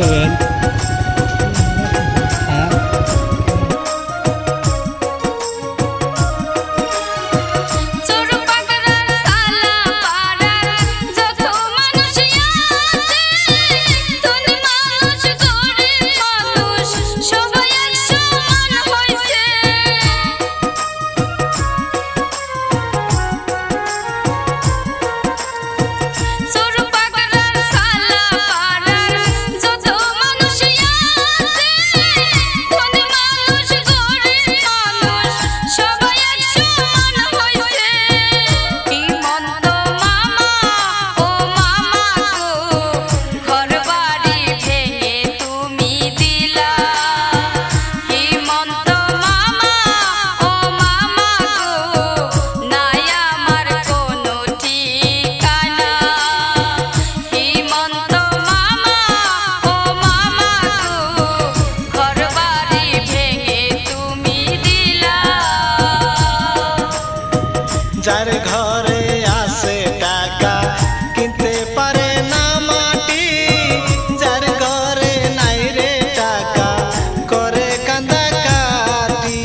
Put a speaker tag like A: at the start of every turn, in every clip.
A: করবেন।
B: যার ঘরে আছে টাকা কিনতে পারে না মাটি, যার ঘরে নাই রে টাকা করে কান্দা কাটি।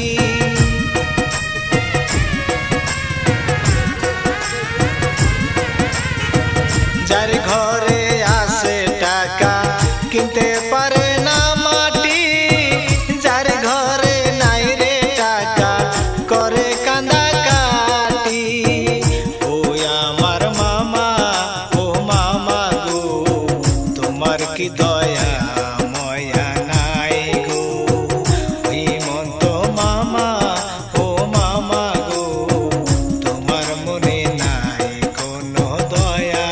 B: যার ঘরে আছে টাকা কিনতে পারে না মাটি, যার ঘরে নাই রে টাকা করে কান্দা কাটি। ও আমার মামা, ও মামা গো, তোমার কি দয়া ময়া নাই গো। হিমন্ত মামা, ও মামা গো, তোমার মনে নাই কোনো দয়া।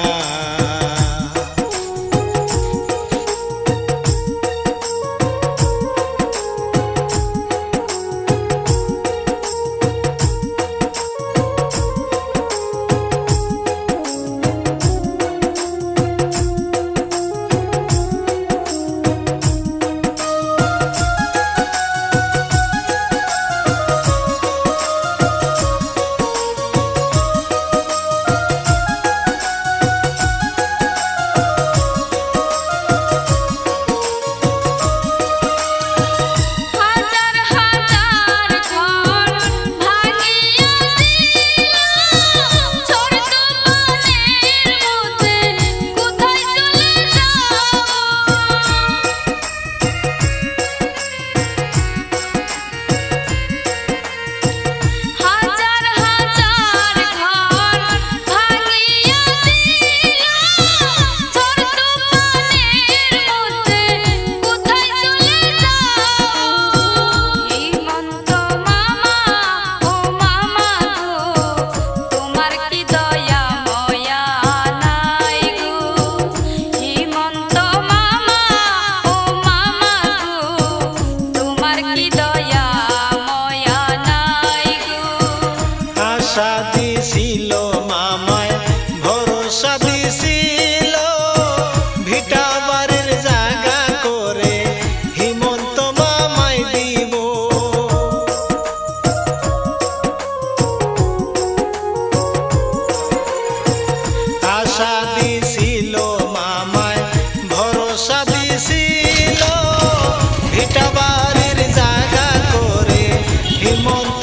B: আশা দিছিল মামায়, ভরসা দিছিল ভিটা বাড়ির জায়গা করে হিমন্ত মামায় দিব। আশা দিছিল মামায়, ভরসা দিছিল ভিটা বাড়ির জায়গা করে হিমন্ত